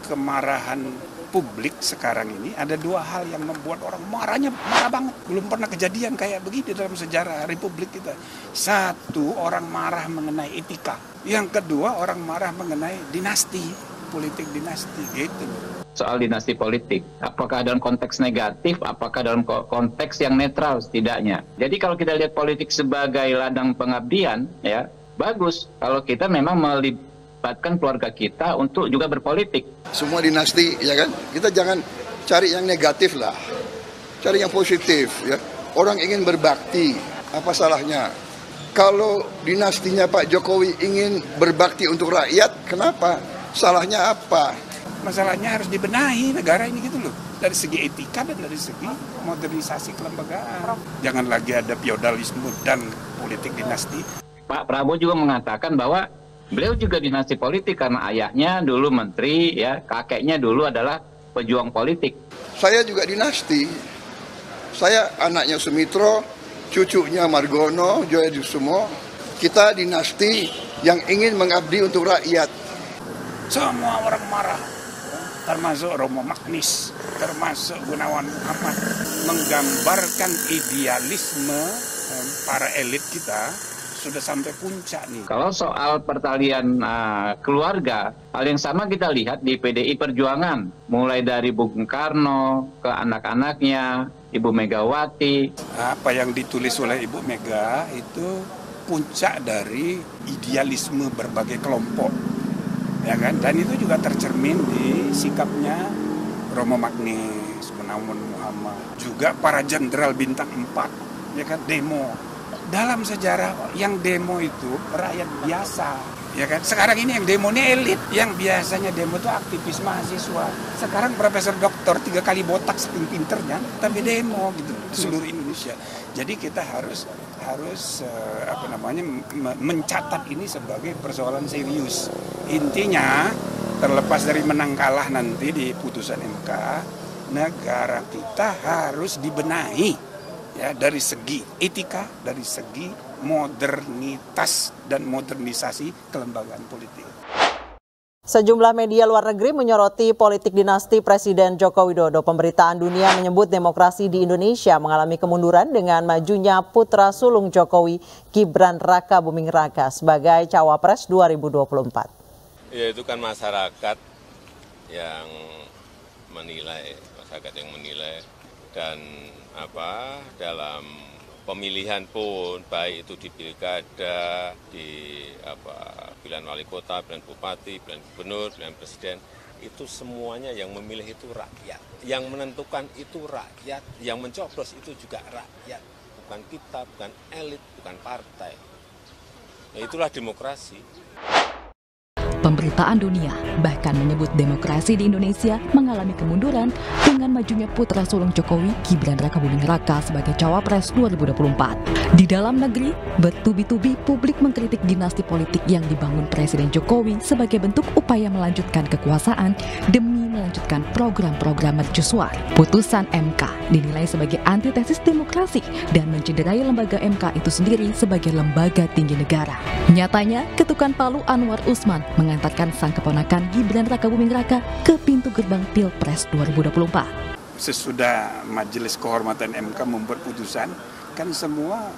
kemarahan publik sekarang ini ada dua hal yang membuat orang marah banget. Belum pernah kejadian kayak begini dalam sejarah Republik kita. Satu, orang marah mengenai etika. Yang kedua, orang marah mengenai dinasti, politik dinasti gitu. Soal dinasti politik, apakah dalam konteks negatif, apakah dalam konteks yang netral setidaknya. Jadi kalau kita lihat politik sebagai ladang pengabdian, ya bagus. Kalau kita memang melibatkan keluarga kita untuk juga berpolitik. Semua dinasti, ya kan? Kita jangan cari yang negatif lah, cari yang positif, ya. Orang ingin berbakti, apa salahnya? Kalau dinastinya Pak Jokowi ingin berbakti untuk rakyat, kenapa? Salahnya apa? Masalahnya harus dibenahi negara ini gitu loh. Dari segi etika dan dari segi modernisasi kelembagaan. Jangan lagi ada feodalisme dan politik dinasti. Pak Prabowo juga mengatakan bahwa beliau juga dinasti politik karena ayahnya dulu menteri, ya, kakeknya dulu adalah pejuang politik. Saya juga dinasti. Saya anaknya Sumitro, cucunya Margono, Joyosumo. Kita dinasti yang ingin mengabdi untuk rakyat. Semua orang marah, termasuk Romo Magnis, termasuk Gunawan Muhammad, menggambarkan idealisme para elit kita sudah sampai puncak nih. Kalau soal pertalian keluarga, hal yang sama kita lihat di PDI Perjuangan. Mulai dari Bung Karno ke anak-anaknya, Ibu Megawati. Apa yang ditulis oleh Ibu Mega itu puncak dari idealisme berbagai kelompok. Ya kan? Dan itu juga tercermin di sikapnya Romo Magnis, Gunawan Muhammad. Juga para jenderal bintang 4, ya kan, demo. Dalam sejarah yang demo itu rakyat biasa, ya kan. Sekarang ini yang demo ini elit, yang biasanya demo itu aktivis mahasiswa. Sekarang profesor doktor 3 kali botak saking pinternya, tapi demo gitu di seluruh Indonesia. Jadi kita harus mencatat ini sebagai persoalan serius. Intinya terlepas dari menang kalah nanti di putusan MK, negara kita harus dibenahi. Ya, dari segi etika, dari segi modernitas dan modernisasi kelembagaan politik. Sejumlah media luar negeri menyoroti politik dinasti Presiden Joko Widodo. Pemberitaan dunia menyebut demokrasi di Indonesia mengalami kemunduran dengan majunya putra sulung Jokowi, Gibran Raka Buming Raka, sebagai Cawapres 2024. Ya, itu kan masyarakat yang menilai, dan dalam pemilihan pun, baik itu di pilkada, di pilihan wali kota, pilihan bupati, pilihan gubernur, pilihan presiden, itu semuanya yang memilih itu rakyat. Yang menentukan itu rakyat, yang mencoblos itu juga rakyat. Bukan kita, bukan elit, bukan partai. Nah, itulah demokrasi. Pemberitaan dunia bahkan menyebut demokrasi di Indonesia mengalami kemunduran dengan majunya putra sulung Jokowi, Gibran Raka Buming Raka, sebagai Cawapres 2024. Di dalam negeri, bertubi-tubi publik mengkritik dinasti politik yang dibangun Presiden Jokowi sebagai bentuk upaya melanjutkan kekuasaan demi melanjutkan program-program mercusuar. Putusan MK dinilai sebagai antitesis demokrasi dan mencederai lembaga MK itu sendiri sebagai lembaga tinggi negara. Nyatanya, ketukan palu Anwar Usman mengantarkan sang keponakan Gibran Raka Buming Raka ke pintu gerbang Pilpres 2024. Sesudah Majelis Kehormatan MK membuat putusan, kan semua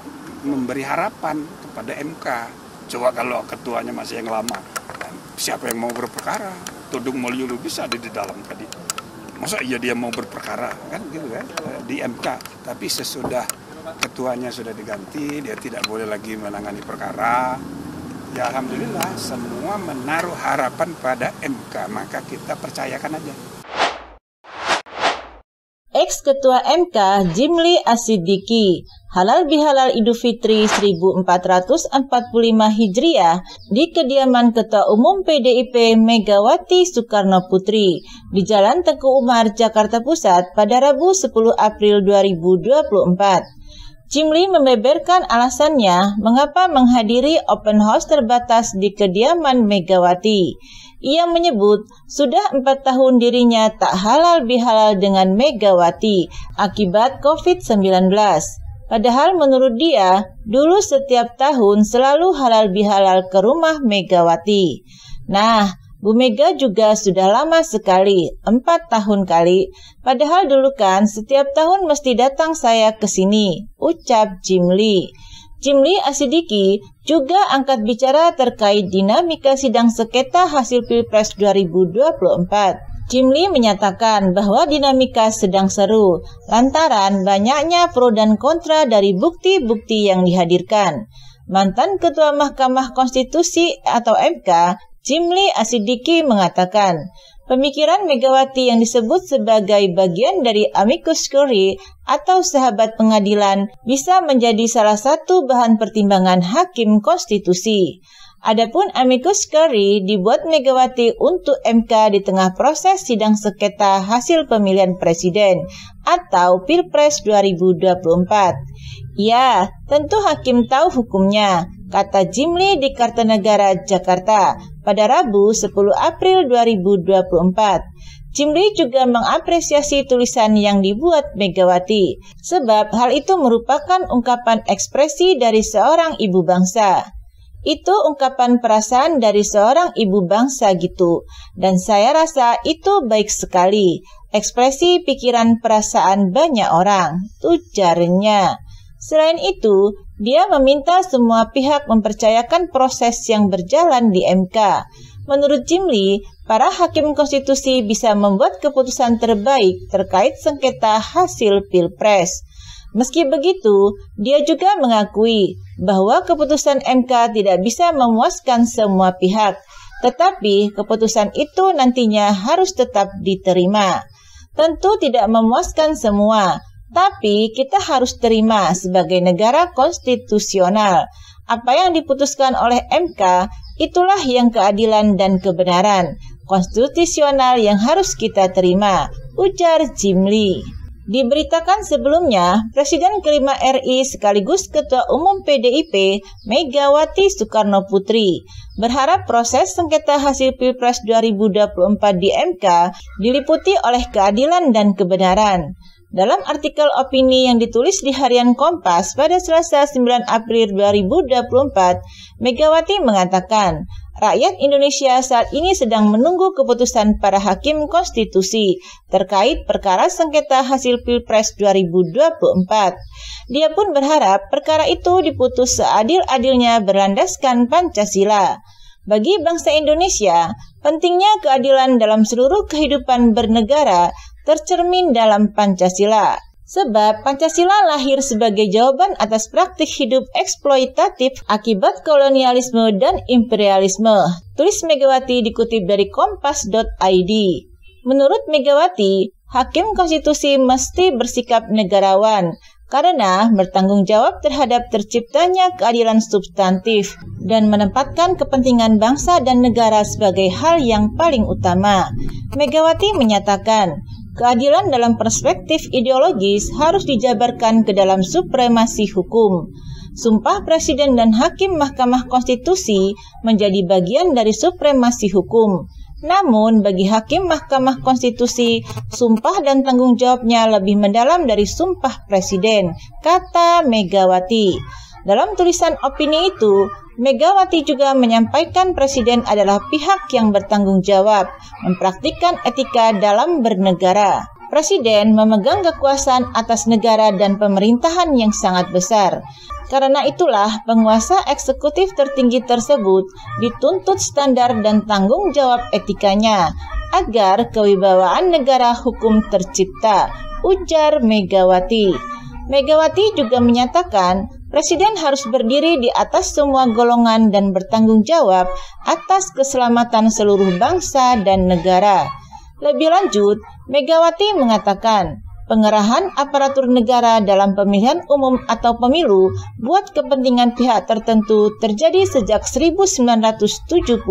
memberi harapan kepada MK. Coba kalau ketuanya masih yang lama, kan siapa yang mau berperkara? Todung Mulyo bisa ada di dalam tadi. Masa iya dia mau berperkara, kan gitu kan, di MK. Tapi sesudah ketuanya sudah diganti, dia tidak boleh lagi menangani perkara. Ya alhamdulillah, semua menaruh harapan pada MK, maka kita percayakan aja. Ex-Ketua MK Jimli Asidiki, halal bihalal Idul Fitri 1445 Hijriah di kediaman Ketua Umum PDIP Megawati Soekarno Putri di Jalan Teguh Umar, Jakarta Pusat pada Rabu 10 April 2024. Jimli membeberkan alasannya mengapa menghadiri open house terbatas di kediaman Megawati. Ia menyebut sudah 4 tahun dirinya tak halal bihalal dengan Megawati akibat COVID-19. Padahal menurut dia, dulu setiap tahun selalu halal bihalal ke rumah Megawati. Nah, Bu Mega juga sudah lama sekali, 4 tahun kali. Padahal dulu kan setiap tahun mesti datang saya ke sini, ucap Jimli. Jimli Asidiki juga angkat bicara terkait dinamika sidang sengketa hasil Pilpres 2024. Jimli menyatakan bahwa dinamika sedang seru lantaran banyaknya pro dan kontra dari bukti-bukti yang dihadirkan. Mantan Ketua Mahkamah Konstitusi atau MK, Jimli Asidiki mengatakan, pemikiran Megawati yang disebut sebagai bagian dari amicus curiae atau sahabat pengadilan bisa menjadi salah satu bahan pertimbangan hakim konstitusi. Adapun amicus curiae dibuat Megawati untuk MK di tengah proses sidang sengketa hasil pemilihan presiden atau Pilpres 2024. Ya, tentu hakim tahu hukumnya, kata Jimli di Kartanegara, Jakarta pada Rabu 10 April 2024. Jimli juga mengapresiasi tulisan yang dibuat Megawati, sebab hal itu merupakan ungkapan ekspresi dari seorang ibu bangsa. Itu ungkapan perasaan dari seorang ibu bangsa gitu, dan saya rasa itu baik sekali, ekspresi pikiran perasaan banyak orang, ujarnya. Selain itu, dia meminta semua pihak mempercayakan proses yang berjalan di MK. Menurut Jimli, para hakim konstitusi bisa membuat keputusan terbaik terkait sengketa hasil Pilpres. Meski begitu, dia juga mengakui bahwa keputusan MK tidak bisa memuaskan semua pihak, tetapi keputusan itu nantinya harus tetap diterima. Tentu tidak memuaskan semua, tapi kita harus terima sebagai negara konstitusional. Apa yang diputuskan oleh MK, itulah yang keadilan dan kebenaran konstitusional yang harus kita terima, ujar Jimli. Diberitakan sebelumnya, Presiden kelima RI sekaligus Ketua Umum PDIP, Megawati Soekarno Putri, berharap proses sengketa hasil Pilpres 2024 di MK diliputi oleh keadilan dan kebenaran. Dalam artikel opini yang ditulis di Harian Kompas pada Selasa 9 April 2024, Megawati mengatakan, rakyat Indonesia saat ini sedang menunggu keputusan para hakim konstitusi terkait perkara sengketa hasil Pilpres 2024. Dia pun berharap perkara itu diputus seadil-adilnya berlandaskan Pancasila. Bagi bangsa Indonesia, pentingnya keadilan dalam seluruh kehidupan bernegara tercermin dalam Pancasila. Sebab Pancasila lahir sebagai jawaban atas praktik hidup eksploitatif akibat kolonialisme dan imperialisme. Tulis Megawati dikutip dari kompas.id. Menurut Megawati, hakim konstitusi mesti bersikap negarawan karena bertanggung jawab terhadap terciptanya keadilan substantif dan menempatkan kepentingan bangsa dan negara sebagai hal yang paling utama. Megawati menyatakan, keadilan dalam perspektif ideologis harus dijabarkan ke dalam supremasi hukum. Sumpah Presiden dan Hakim Mahkamah Konstitusi menjadi bagian dari supremasi hukum. Namun, bagi Hakim Mahkamah Konstitusi, sumpah dan tanggung jawabnya lebih mendalam dari sumpah Presiden, kata Megawati. Dalam tulisan opini itu, Megawati juga menyampaikan Presiden adalah pihak yang bertanggung jawab, mempraktikkan etika dalam bernegara. Presiden memegang kekuasaan atas negara dan pemerintahan yang sangat besar. Karena itulah penguasa eksekutif tertinggi tersebut dituntut standar dan tanggung jawab etikanya agar kewibawaan negara hukum tercipta, ujar Megawati. Megawati juga menyatakan Presiden harus berdiri di atas semua golongan dan bertanggung jawab atas keselamatan seluruh bangsa dan negara. Lebih lanjut, Megawati mengatakan, pengerahan aparatur negara dalam pemilihan umum atau pemilu buat kepentingan pihak tertentu terjadi sejak 1971.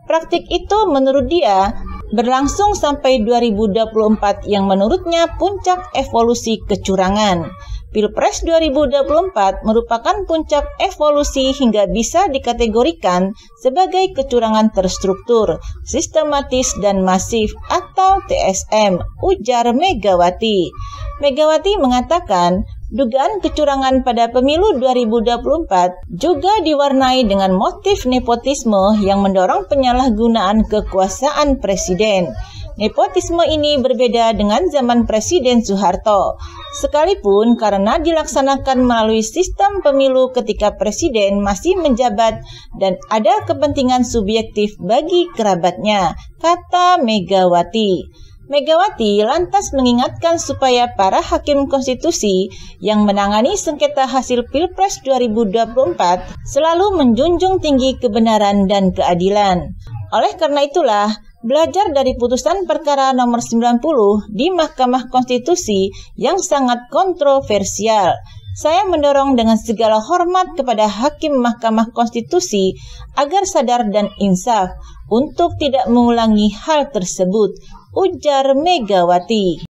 Praktik itu menurut dia berlangsung sampai 2024 yang menurutnya puncak evolusi kecurangan. Pilpres 2024 merupakan puncak evolusi hingga bisa dikategorikan sebagai kecurangan terstruktur, sistematis dan masif atau TSM, ujar Megawati. Megawati mengatakan dugaan kecurangan pada pemilu 2024 juga diwarnai dengan motif nepotisme yang mendorong penyalahgunaan kekuasaan presiden. Nepotisme ini berbeda dengan zaman Presiden Soeharto, sekalipun karena dilaksanakan melalui sistem pemilu ketika presiden masih menjabat dan ada kepentingan subjektif bagi kerabatnya, kata Megawati. Megawati lantas mengingatkan supaya para hakim konstitusi yang menangani sengketa hasil Pilpres 2024 selalu menjunjung tinggi kebenaran dan keadilan. Oleh karena itulah, belajar dari putusan perkara nomor 90 di Mahkamah Konstitusi yang sangat kontroversial, saya mendorong dengan segala hormat kepada Hakim Mahkamah Konstitusi agar sadar dan insaf untuk tidak mengulangi hal tersebut, ujar Megawati.